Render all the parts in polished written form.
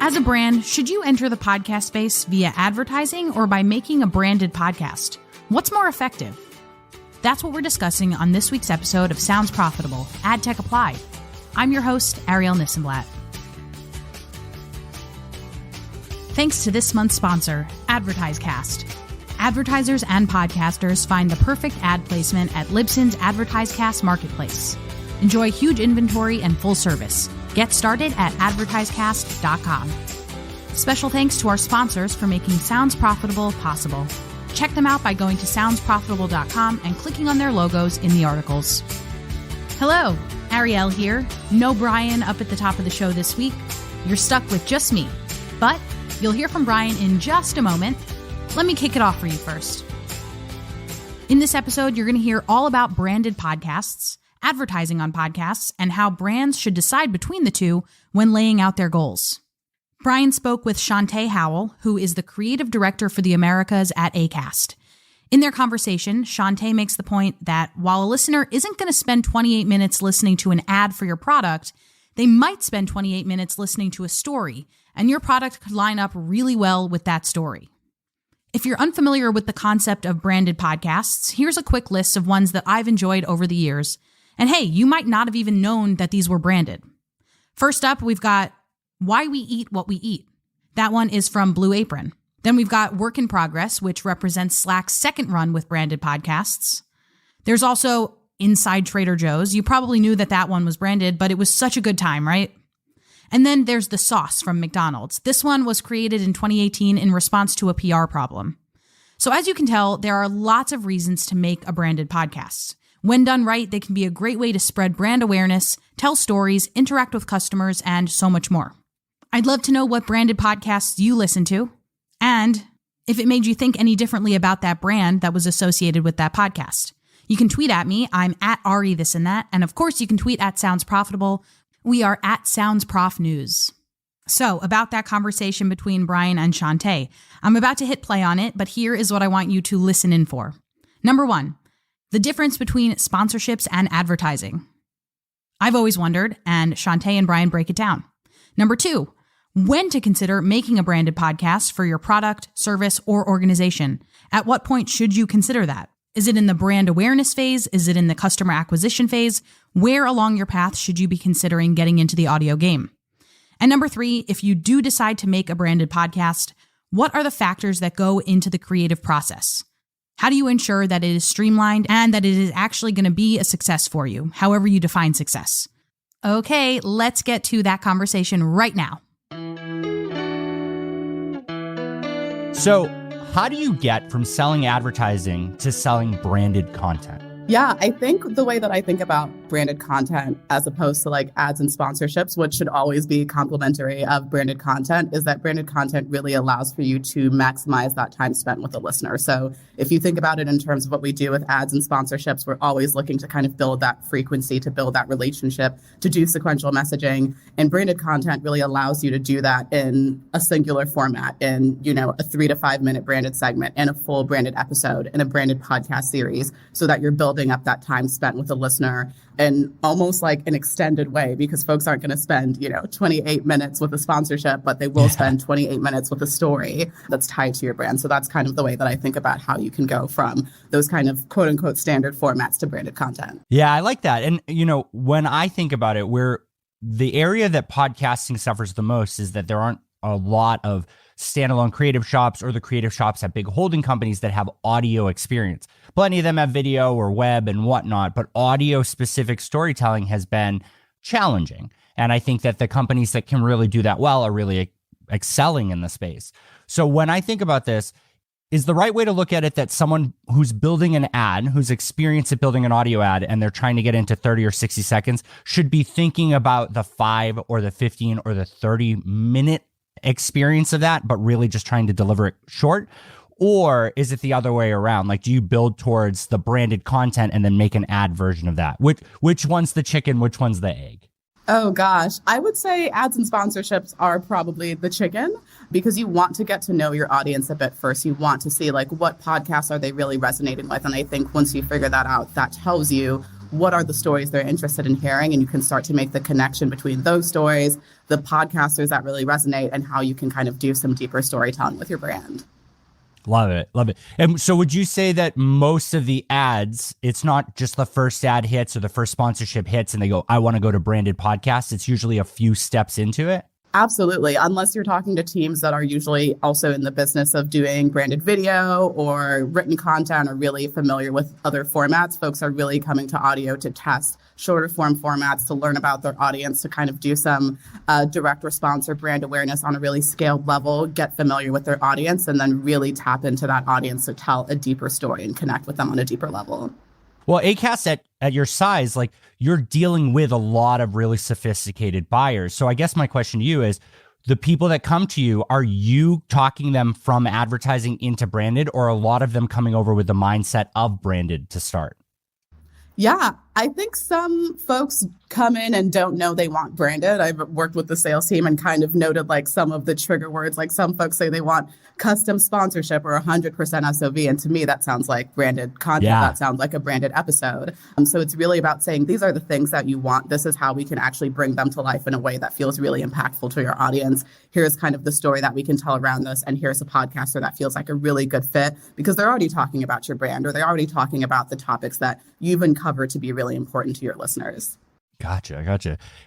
As a brand, should you enter the podcast space via advertising or by making a branded podcast? What's more effective? That's what we're discussing on this week's episode of Sounds Profitable, Ad Tech Applied. I'm your host, Ariel Nissenblatt. Thanks to this month's sponsor, AdvertiseCast. Advertisers and podcasters find the perfect ad placement at Libsyn's AdvertiseCast marketplace. Enjoy huge inventory and full service. Get started at advertisecast.com. Special thanks to our sponsors for making Sounds Profitable possible. Check them out by going to soundsprofitable.com and clicking on their logos in the articles. Hello, Ariel here. No Bryan up at the top of the show this week. You're stuck with just me. But you'll hear from Bryan in just a moment. Let me kick it off for you first. In this episode, you're going to hear all about branded podcasts, advertising on podcasts, and how brands should decide between the two when laying out their goals. Bryan spoke with Shantae Howell, who is the creative director for the Americas at Acast. In their conversation, Shantae makes the point that while a listener isn't going to spend 28 minutes listening to an ad for your product, they might spend 28 minutes listening to a story, and your product could line up really well with that story. If you're unfamiliar with the concept of branded podcasts, here's a quick list of ones that I've enjoyed over the years. And hey, you might not have even known that these were branded. First up, we've got Why We Eat What We Eat. That one is from Blue Apron. Then we've got Work in Progress, which represents Slack's second run with branded podcasts. There's also Inside Trader Joe's. You probably knew that one was branded, but it was such a good time, right? And then there's The Sauce from McDonald's. This one was created in 2018 in response to a PR problem. So as you can tell, there are lots of reasons to make a branded podcast. When done right, they can be a great way to spread brand awareness, tell stories, interact with customers, and so much more. I'd love to know what branded podcasts you listen to, and if it made you think any differently about that brand that was associated with that podcast. You can tweet at me. I'm at Ari this and that. And of course, you can tweet at Sounds Profitable. We are at Sounds Prof News. So about that conversation between Bryan and Shantae, I'm about to hit play on it, but here is what I want you to listen in for. Number one, the difference between sponsorships and advertising. I've always wondered, and Shantae and Bryan break it down. Number two, when to consider making a branded podcast for your product, service, or organization. At what point should you consider that? Is it in the brand awareness phase? Is it in the customer acquisition phase? Where along your path should you be considering getting into the audio game? And number three, if you do decide to make a branded podcast, what are the factors that go into the creative process? How do you ensure that it is streamlined and that it is actually going to be a success for you, however you define success? Okay, let's get to that conversation right now. So, how do you get from selling advertising to selling branded content? Yeah, I think the way that I think about branded content as opposed to like ads and sponsorships, which should always be complementary of branded content, is that branded content really allows for you to maximize that time spent with the listener. So if you think about it in terms of what we do with ads and sponsorships, we're always looking to kind of build that frequency, to build that relationship, to do sequential messaging. And branded content really allows you to do that in a singular format, in, a 3 to 5 minute branded segment, in a full branded episode, in a branded podcast series, so that you're building up that time spent with the listener in almost like an extended way, because folks aren't going to spend, 28 minutes with a sponsorship, but they will spend 28 minutes with a story that's tied to your brand. So that's kind of the way that I think about how you can go from those kind of quote unquote standard formats to branded content. Yeah, I like that. And, when I think about it, where the area that podcasting suffers the most is that there aren't a lot of standalone creative shops or the creative shops at big holding companies that have audio experience. Plenty of them have video or web and whatnot, but audio specific storytelling has been challenging. And I think that the companies that can really do that well are really excelling in the space. So when I think about this, is the right way to look at it that someone who's building an ad, who's experienced at building an audio ad, and they're trying to get into 30 or 60 seconds, should be thinking about the 5 or the 15 or the 30-minute experience of that, but really just trying to deliver it short? Or is it the other way around? Like, do you build towards the branded content and then make an ad version of that? Which one's the chicken? Which one's the egg? Oh, gosh. I would say ads and sponsorships are probably the chicken, because you want to get to know your audience a bit first. You want to see, like, what podcasts are they really resonating with? And I think once you figure that out, that tells you what are the stories they're interested in hearing, and you can start to make the connection between those stories, the podcasters that really resonate, and how you can kind of do some deeper storytelling with your brand. Love it. Love it. And so would you say that most of the ads, it's not just the first ad hits or the first sponsorship hits and they go, I want to go to branded podcasts. It's usually a few steps into it? Absolutely. Unless you're talking to teams that are usually also in the business of doing branded video or written content or really familiar with other formats, folks are really coming to audio to test shorter form formats, to learn about their audience, to kind of do some direct response or brand awareness on a really scaled level, get familiar with their audience, and then really tap into that audience to tell a deeper story and connect with them on a deeper level. Well, Acast at your size, like you're dealing with a lot of really sophisticated buyers. So I guess my question to you is, the people that come to you, are you talking them from advertising into branded, or a lot of them coming over with the mindset of branded to start? Yeah, I think some folks come in and don't know they want branded. I've worked with the sales team and kind of noted like some of the trigger words, like some folks say they want custom sponsorship or 100% SOV. And to me, that sounds like branded content. Yeah. That sounds like a branded episode. So it's really about saying, these are the things that you want. This is how we can actually bring them to life in a way that feels really impactful to your audience. Here's kind of the story that we can tell around this. And here's a podcaster that feels like a really good fit because they're already talking about your brand, or they're already talking about the topics that you've uncovered to be really important to your listeners. Gotcha.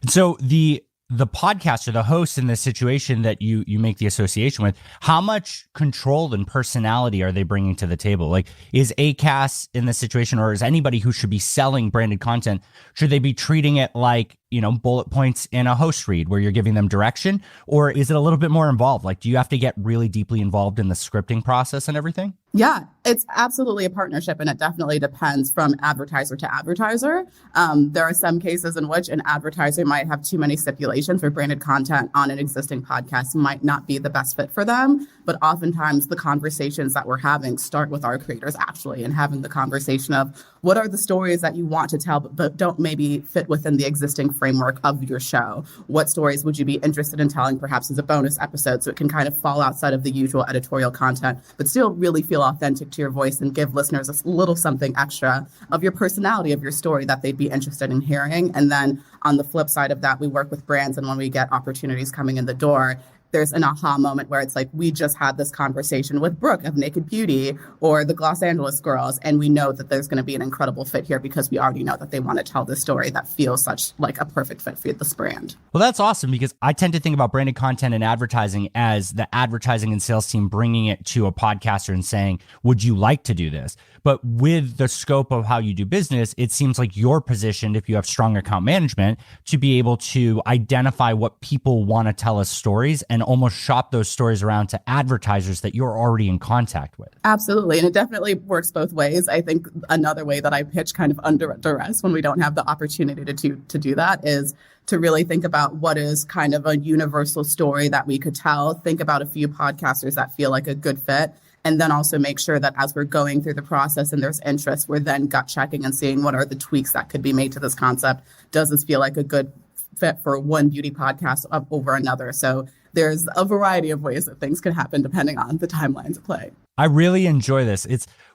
And so the podcaster, the host in this situation that you make the association with, how much control and personality are they bringing to the table? Like, is Acast in this situation, or is anybody who should be selling branded content, should they be treating it like, bullet points in a host read where you're giving them direction? Or is it a little bit more involved? Like, do you have to get really deeply involved in the scripting process and everything? Yeah, it's absolutely a partnership, and it definitely depends from advertiser to advertiser. There are some cases in which an advertiser might have too many stipulations where branded content on an existing podcast might not be the best fit for them. But oftentimes the conversations that we're having start with our creators actually, and having the conversation of what are the stories that you want to tell, but don't maybe fit within the existing framework of your show. What stories would you be interested in telling perhaps as a bonus episode, so it can kind of fall outside of the usual editorial content, but still really feel authentic to your voice and give listeners a little something extra of your personality, of your story that they'd be interested in hearing. And then on the flip side of that, we work with brands, and when we get opportunities coming in the door, there's an aha moment where it's like, we just had this conversation with Brooke of Naked Beauty or the Los Angeles Girls, and we know that there's going to be an incredible fit here because we already know that they want to tell this story that feels such like a perfect fit for this brand. Well, that's awesome, because I tend to think about branded content and advertising as the advertising and sales team bringing it to a podcaster and saying, would you like to do this? But with the scope of how you do business, it seems like you're positioned, if you have strong account management, to be able to identify what people want to tell as stories and almost shop those stories around to advertisers that you're already in contact with. Absolutely. And it definitely works both ways. I think another way that I pitch kind of under duress when we don't have the opportunity to do that is to really think about what is kind of a universal story that we could tell. Think about a few podcasters that feel like a good fit. And then also make sure that as we're going through the process and there's interest, we're then gut checking and seeing what are the tweaks that could be made to this concept. Does this feel like a good fit for one beauty podcast over another? So there's a variety of ways that things can happen depending on the timelines at play. I really enjoy this.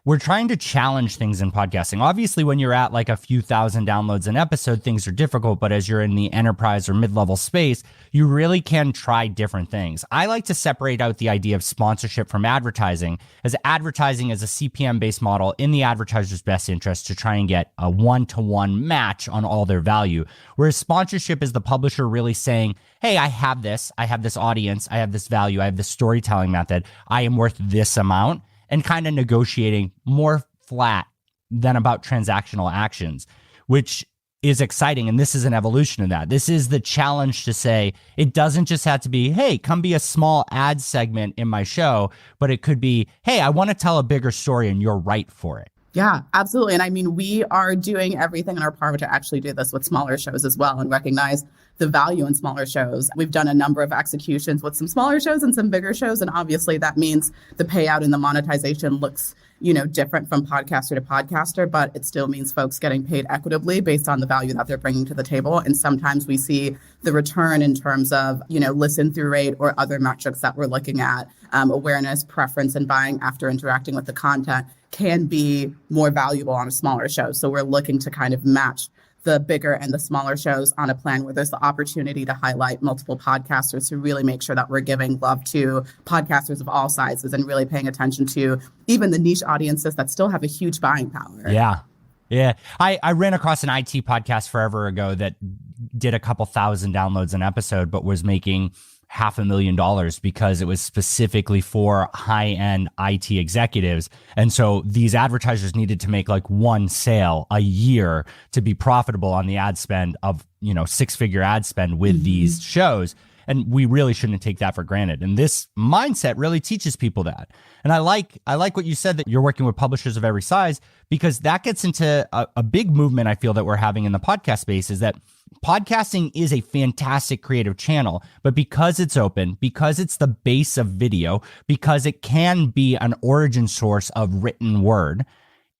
We're trying to challenge things in podcasting. Obviously, when you're at like a few thousand downloads an episode, things are difficult. But as you're in the enterprise or mid-level space, you really can try different things. I like to separate out the idea of sponsorship from advertising, as advertising is a CPM-based model in the advertiser's best interest to try and get a one-to-one match on all their value. Whereas sponsorship is the publisher really saying, hey, I have this audience, I have this value, I have this storytelling method, I am worth this amount, and kind of negotiating more flat than about transactional actions, which is exciting. And this is an evolution of that. This is the challenge to say, it doesn't just have to be, hey, come be a small ad segment in my show, but it could be, hey, I want to tell a bigger story and you're right for it. Yeah, absolutely. And I mean, we are doing everything in our power to actually do this with smaller shows as well and recognize the value in smaller shows. We've done a number of executions with some smaller shows and some bigger shows. And obviously that means the payout and the monetization looks, different from podcaster to podcaster, but it still means folks getting paid equitably based on the value that they're bringing to the table. And sometimes we see the return in terms of, listen through rate or other metrics that we're looking at, awareness, preference, and buying after interacting with the content can be more valuable on a smaller show. So we're looking to kind of match the bigger and the smaller shows on a plan where there's the opportunity to highlight multiple podcasters to really make sure that we're giving love to podcasters of all sizes and really paying attention to even the niche audiences that still have a huge buying power. Yeah. Yeah. I ran across an IT podcast forever ago that did a couple thousand downloads an episode, but was making $500,000 because it was specifically for high-end IT executives. And so these advertisers needed to make like one sale a year to be profitable on the ad spend of, six-figure ad spend with these shows. And we really shouldn't take that for granted. And this mindset really teaches people that. And I like what you said, that you're working with publishers of every size, because that gets into a big movement I feel that we're having in the podcast space, is that podcasting is a fantastic creative channel, but because it's open, because it's the base of video, because it can be an origin source of written word,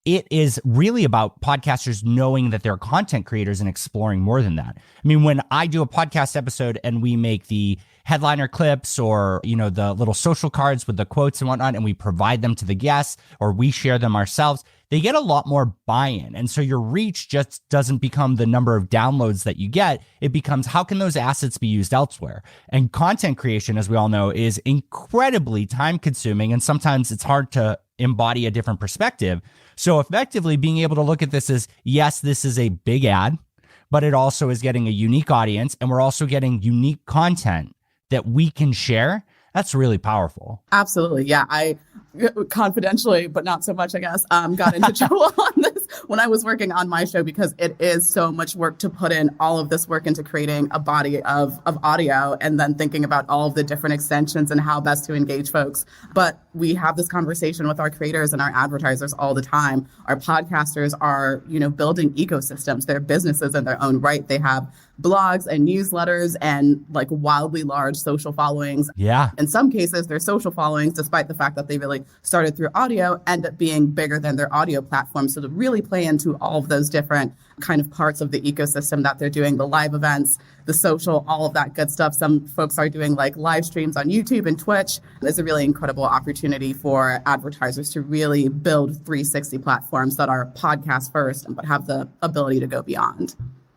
it is really about podcasters knowing that they're content creators and exploring more than that. I mean, when I do a podcast episode and we make the headliner clips or, the little social cards with the quotes and whatnot, and we provide them to the guests or we share them ourselves, they get a lot more buy-in. And so your reach just doesn't become the number of downloads that you get. It becomes, how can those assets be used elsewhere? And content creation, as we all know, is incredibly time consuming. And sometimes it's hard to embody a different perspective. So effectively being able to look at this as, yes, this is a big ad, but it also is getting a unique audience, and we're also getting unique content that we can share. That's really powerful. Absolutely. Yeah. I confidentially, but not so much, I guess, got into trouble on this when I was working on my show, because it is so much work to put in all of this work into creating a body of audio and then thinking about all of the different extensions and how best to engage folks. But we have this conversation with our creators and our advertisers all the time. Our podcasters are, building ecosystems. They're businesses in their own right. They have blogs and newsletters and like wildly large social followings. Yeah. In some cases, their social followings, despite the fact that they really started through audio, end up being bigger than their audio platform. So to really play into all of those different kind of parts of the ecosystem that they're doing, the live events, the social, all of that good stuff. Some folks are doing like live streams on YouTube and Twitch. There's a really incredible opportunity for advertisers to really build 360 platforms that are podcast first, but have the ability to go beyond.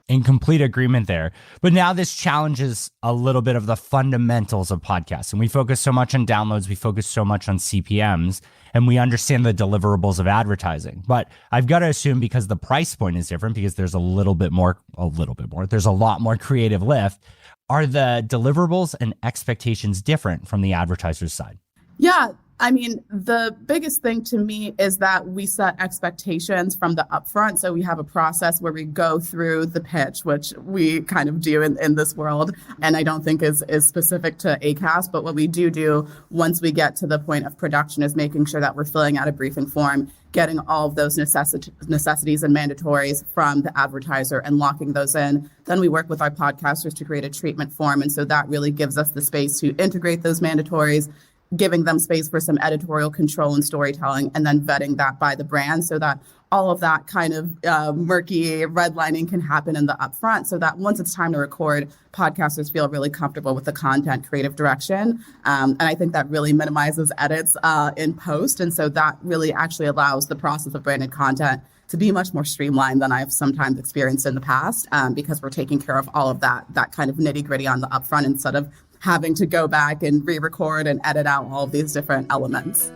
In complete agreement there. But now this challenges a little bit of the fundamentals of podcasts. And we focus so much on downloads, we focus so much on CPMs, and we understand the deliverables of advertising. But I've got to assume, because the price point is different, because there's there's a lot more creative lift, are the deliverables and expectations different from the advertiser's side? Yeah. I mean, the biggest thing to me is that we set expectations from the upfront. So we have a process where we go through the pitch, which we kind of do in this world, and I don't think is specific to Acast. But what we do once we get to the point of production is making sure that we're filling out a briefing form, getting all of those necessities and mandatories from the advertiser and locking those in. Then we work with our podcasters to create a treatment form. And so that really gives us the space to integrate those mandatories, giving them space for some editorial control and storytelling, and then vetting that by the brand so that all of that kind of murky redlining can happen in the upfront, so that once it's time to record, podcasters feel really comfortable with the content creative direction. And I think that really minimizes edits in post. And so that really actually allows the process of branded content to be much more streamlined than I've sometimes experienced in the past, because we're taking care of all of that kind of nitty gritty on the upfront instead of having to go back and re-record and edit out all of these different elements.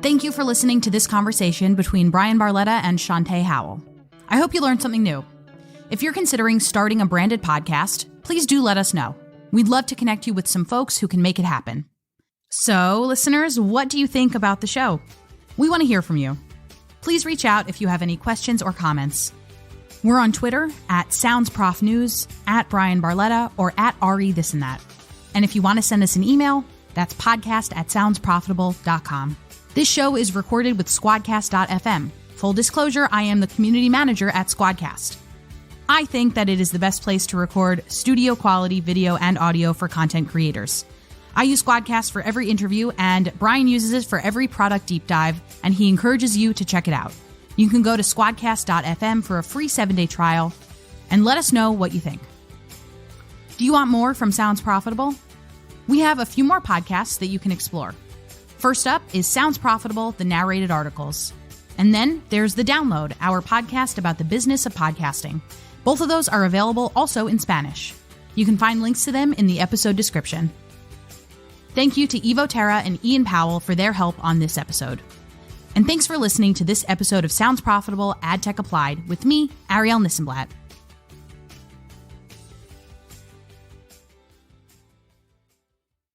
Thank you for listening to this conversation between Bryan Barletta and Shantae Howell. I hope you learned something new. If you're considering starting a branded podcast, please do let us know. We'd love to connect you with some folks who can make it happen. So, listeners, what do you think about the show? We want to hear from you. Please reach out if you have any questions or comments. We're on Twitter at SoundsProfNews, at Bryan Barletta, or at Ari This and That. And if you want to send us an email, that's podcast@soundsprofitable.com. This show is recorded with SquadCast.fm. Full disclosure, I am the community manager at SquadCast. I think that it is the best place to record studio quality video and audio for content creators. I use SquadCast for every interview, and Bryan uses it for every product deep dive, and he encourages you to check it out. You can go to SquadCast.fm for a free 7-day trial and let us know what you think. Do you want more from Sounds Profitable? We have a few more podcasts that you can explore. First up is Sounds Profitable, the narrated articles. And then there's The Download, our podcast about the business of podcasting. Both of those are available also in Spanish. You can find links to them in the episode description. Thank you to Evo Terra and Ian Powell for their help on this episode. And thanks for listening to this episode of Sounds Profitable, Ad Tech Applied with me, Ariel Nissenblatt.